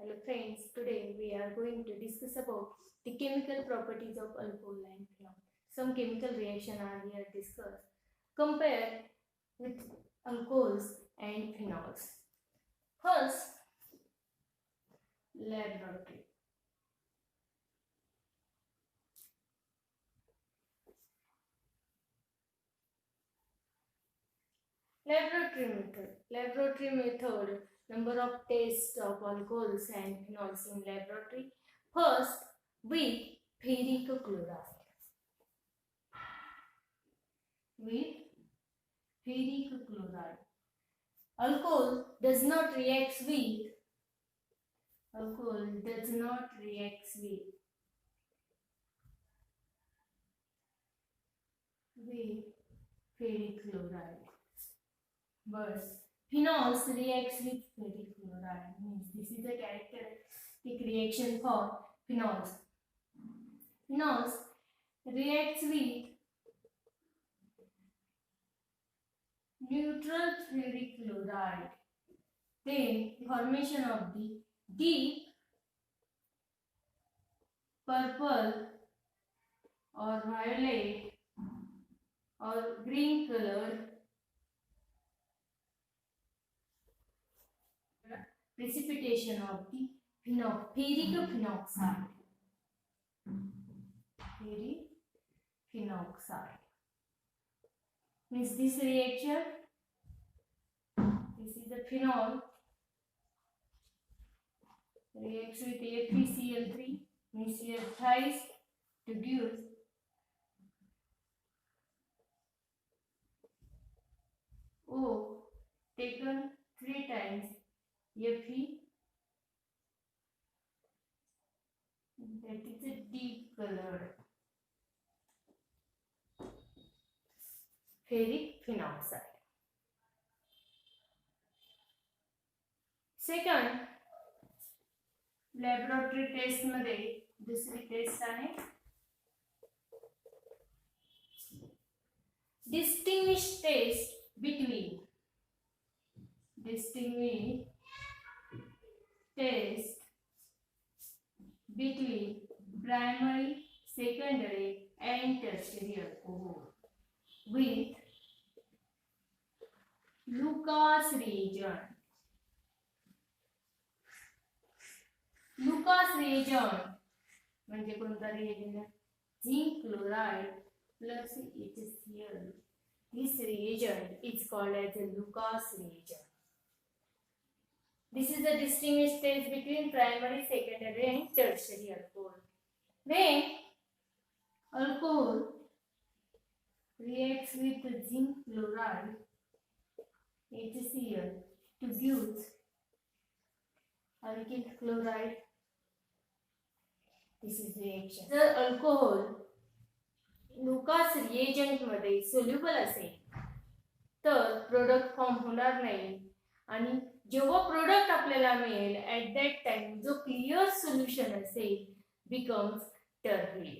Hello friends, today we are going to discuss about the chemical properties of alcohol and phenol. Some chemical reactions are here discussed. Compare with alcohols and phenols. First, laboratory. Laboratory method. Number of tests of alcohols and phenols in laboratory. First, with ferric chloride. With ferric chloride. Alcohol does not react with ferric chloride, but phenols reacts with ferric chloride. Means this is a characteristic reaction for phenols. Phenols reacts with neutral ferric chloride. Then formation of the deep purple or violet or green color precipitation of the ferric phenoxide. Ferric phenoxide. Means this reaction, this is the phenol, reacts with FeCl3, means here thrice to give O taken 3 times Fe, that is a deep color ferric phenoxide. Second, laboratory test मध्ये दुसरी test आहे distinguish test between primary, secondary and tertiary alcohol with Lucas reagent. Lucas reagent म्हणजे कोणता reagent? Zinc chloride plus HCl. This reagent is called as a Lucas reagent. This is the distinguished test between primary, secondary and tertiary alcohol. When alcohol reacts with zinc chloride, HCl, to give alkyl chloride, this is reaction. जर alcohol Lucas reagent मध्ये soluble असेल तर product form होणार नाही आणि जेव्हा product आपल्याला मिळेल ॲट दॅट टाइम जो क्लिअर सोल्युशन असेल becomes turbid.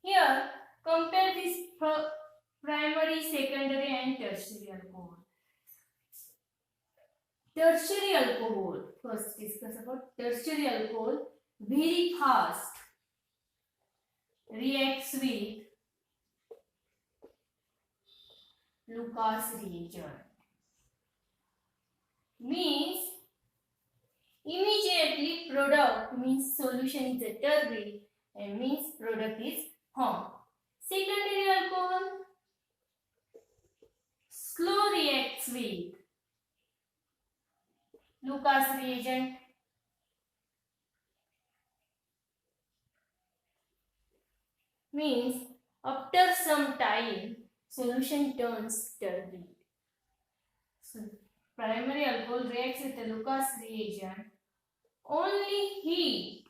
Here compare this primary, secondary and tertiary alcohol. Tertiary alcohol, first discuss about tertiary alcohol. Very fast reacts with Lucas reagent. Means immediately product means solution is a turbid and means product is formed. Secondary alcohol slow reacts with Lucas reagent. Means after some time solution turns turbid. So primary alcohol reacts with the Lucas reagent. Only heat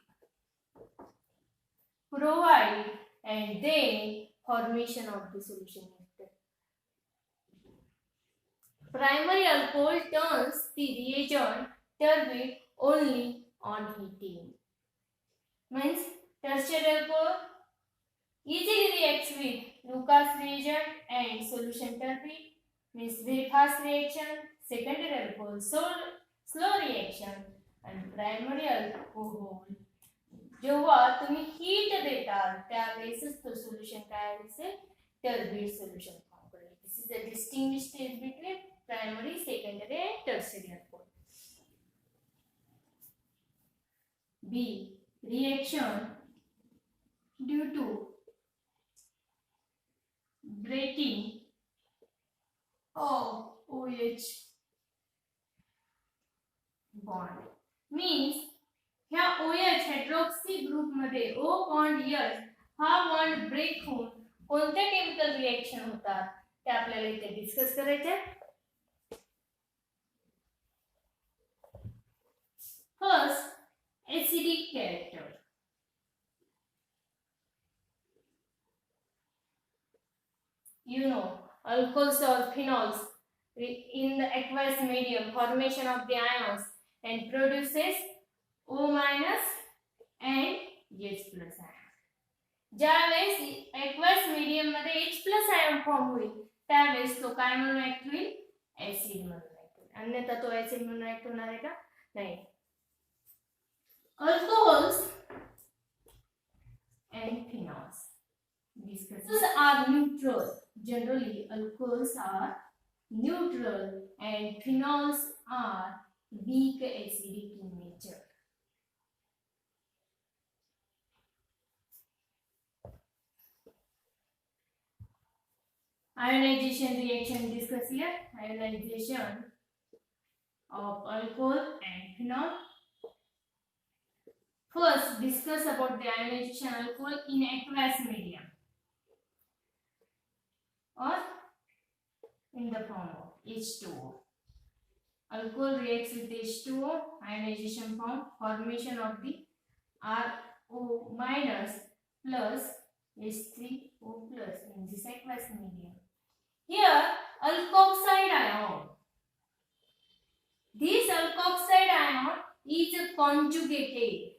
provide and then formation of the solution. Primary alcohol turns the reagent turbid only on heating. Means tertiary alcohol easily reacts with Lucas reagent and solution turbid. Means very fast reaction. Secondary alcohol slow reaction and primary alcohol जेव्हा तुम्ही heat देता त्यावेळेसच तो solution काय असेल turbid solution form करेल. This is a distinguish stage between primary, secondary and tertiary alcohol. B. Reaction due to breaking of OH bond. Means ह्या OH hydroxy group मध्ये O बॉन्ड H हा bond break होऊन कोणत्या chemical reaction होतात ते आपल्याला इथे डिस्कस करायचे. First, acidic character. You know, alcohols or phenols in the aqueous medium formation of the ions and produces O minus and H plus ion. ज्यावेळेस aqueous medium मध्ये H plus ion form होईल त्यावेळेस तो काय म्हणून act होईल, acid म्हणून act होईल. अन्यथा तो ऍसिड म्हणून ऍक्ट होणार आहे का, नाही. Alcohols and phenols. These are neutral. Generally, alcohols are neutral and phenols are weak acidic in nature. Ionization reaction discuss here. Ionization of alcohol and phenol. First, discuss about the ionization alcohol in aqueous medium or in the form of H2O. Alcohol reacts with H2O, ionization form, formation of the RO minus plus H3O plus in this aqueous medium. Here, alkoxide ion. This alkoxide ion is conjugated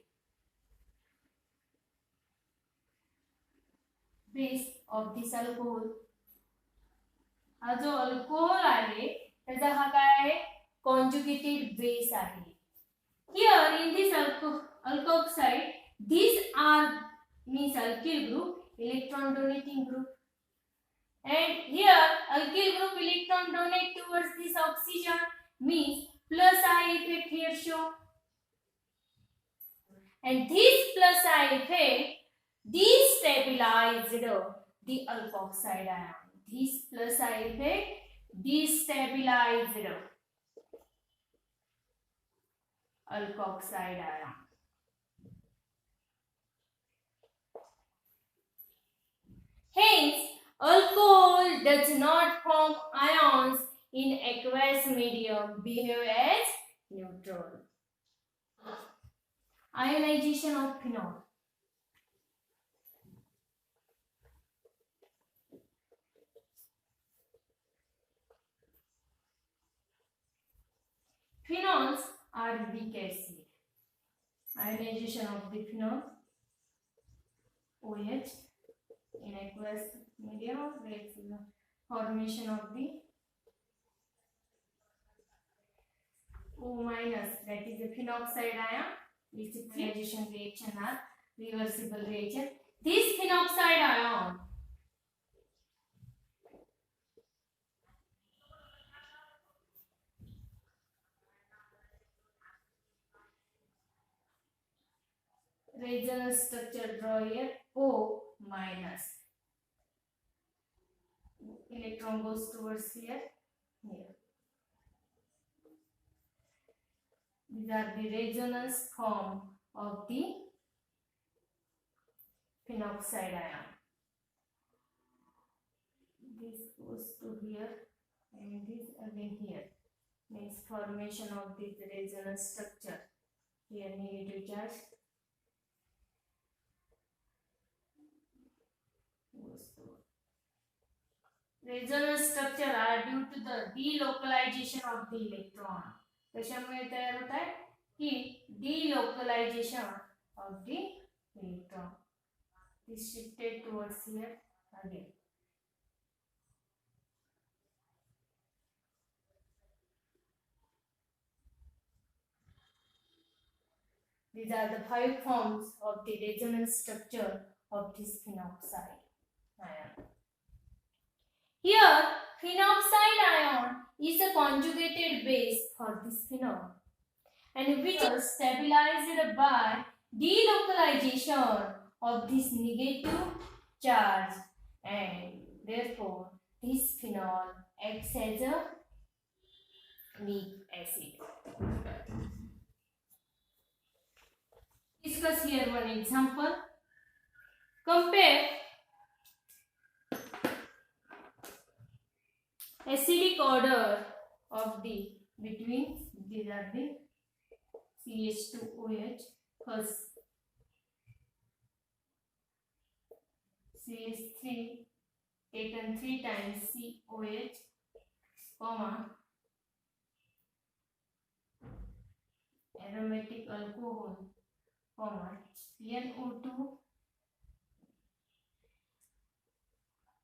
base of this alcohol. हा जो alcohol आहे त्याचा हा काय आहे, conjugated base आहे. Here in this alkoxide these are means alkyl group, electron donating group, and here alkyl group electron donate towards this oxygen means plus I effect here show, and this plus I effect destabilized the alkoxide ion. This plus I effect destabilized alkoxide ion. Hence, alcohol does not form ions in aqueous medium, behave as neutral. Ionization of phenol. Phenols are weak acid. Ionization of the phenol OH in aqueous medium leads to the formation of the O minus, that is the phenoxide ion. These ionization reaction are reversible reaction. This phenoxide ion resonance structure draw here, O minus. Electron goes towards here. These are the resonance form of the phenoxide ion. This goes to here and this again here. Means formation of this resonance structure. Here negative charge. Resonance structure are due to the delocalization of the electron. कशामुळे तयार होत आहे की delocalization of the electron is shifted towards here again. These are the 5 forms of the resonance structure of this phenoxide ion. Here, phenoxide ion is a conjugated base for this phenol, and which is stabilized by delocalization of this negative charge, and therefore this phenol acts as a weak acid. Discuss here one example. Compare acidic order of the between these are the CH2OH. First CH3 taken 3 times COH, comma aromatic alcohol, comma NO2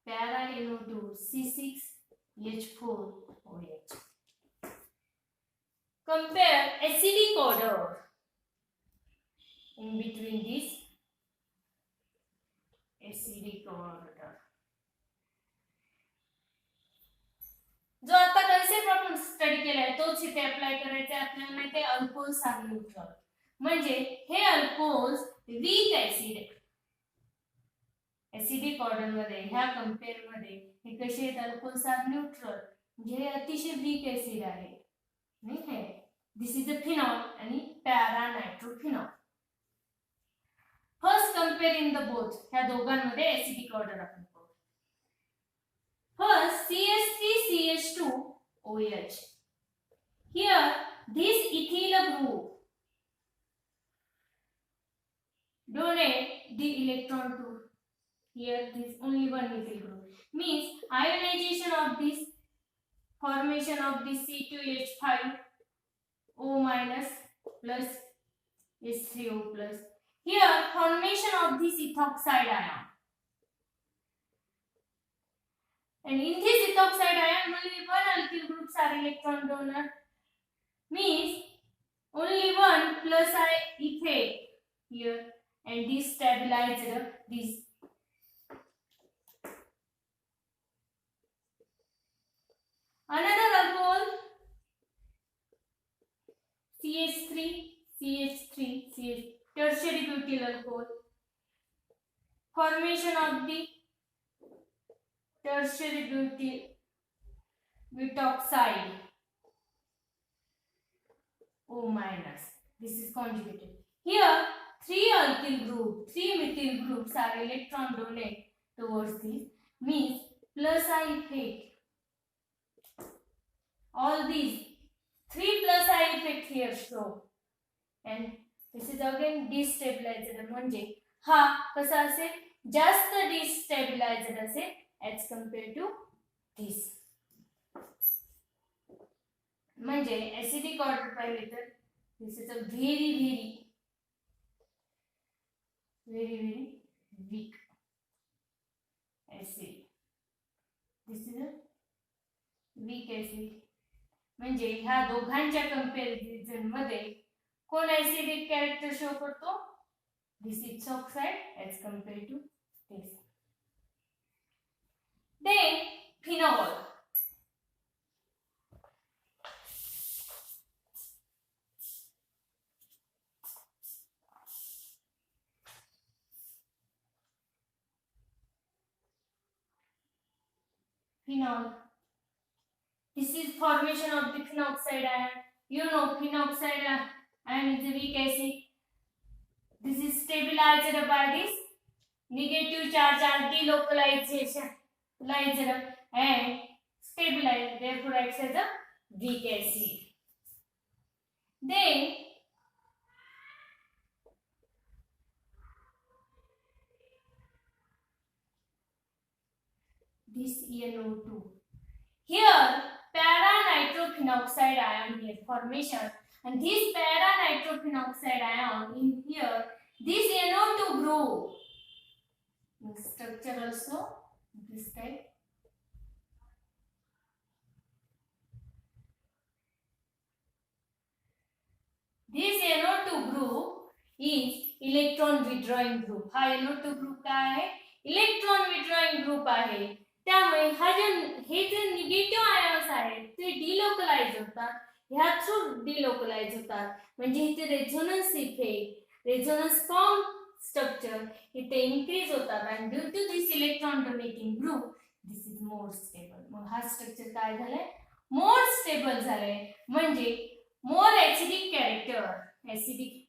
para NO2 C6H4OH. Compare acidic order in between this acidic order. जो आता concept आपण study केलाय तोच इथे apply करायचा आहे आपल्याला माहिती आहे अल्कोहोल्स आर न्यूट्रल म्हणजे हे alcohols weak acid acidic order मध्ये ह्या कंपेअर मध्ये हे कसे आहेत अल्कोहोल्स आर न्यूट्रल म्हणजे हे अतिशय वीक ऍसिड आहे नाही हे दिस इज अ फिनॉल आणि para nitrophenol. First compare in the both ह्या दोघांमध्ये ऍसिडिक ऑर्डर आपण पाहू. First CH3CH2OH. Here this ethyl group donate the electron to here this only one ethyl group means ionization of this formation of this C2H5O minus plus H3O plus. Here formation of this ethoxide ion. And in this ethoxide ion, only one alkyl groups are electron donor. Means only one plus I ethane here, and this stabilized this. Another alcohol CH3CH3 tertiary butyl alcohol. Formation of the tertiary butoxide O minus. This is conjugated. Here 3 alkyl group, 3 methyl groups are electron donate towards this means plus I effect. All these 3 plus I effect here show and this is again destabilized म्हणजे हा कसा असेल जास्त destabilized असेल as compared to this. म्हणजे acidic order पाहिले तर this is a very weak acid. This is a weak acid. म्हणजे ह्या दोघांच्या कंपॅरिझन मध्ये कोण acidic character शो करतो this ethoxide as compared to this. Then phenol. Phenol. This is formation of the phenoxide ion. You know phenoxide ion is a weak acid. This is stabilized by this negative charge and delocalization and stabilized, therefore acts as a weak acid. Then this NO2. Here para-nitrophenoxide ion here formation and this para-nitrophenoxide ion in here this NO2 group structure also this type. This NO2 group is electron withdrawing group. हा NO2 group काय आहे? Electron withdrawing group आहे. त्यामुळे हे जे negative ions आहेत ते delocalise होतात. ह्या through delocalise होतात. म्हणजे इथे resonance effect, resonance form structure इथे इन्क्रीज होतात. आणि due to this electron donating group this is more stable. मग हा स्ट्रक्चर काय झालंय? मोर स्टेबल झालंय. म्हणजे more acidic character, acidic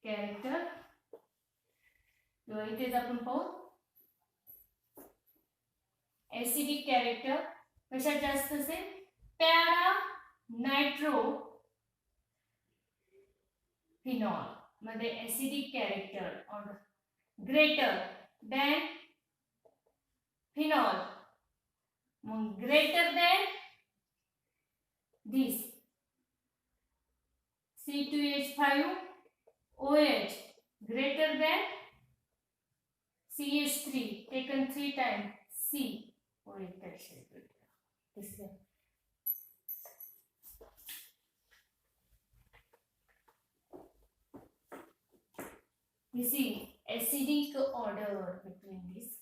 character किंवा इथेच आपण पाहू ऍसिडिक कॅरेक्टर कशात जास्त असेल? पॅरा नायट्रो फिनॉल मध्ये acidic character greater than phenol. मग greater than this C2H5OH greater than CH3 taken 3 times COH. This is acidic order between this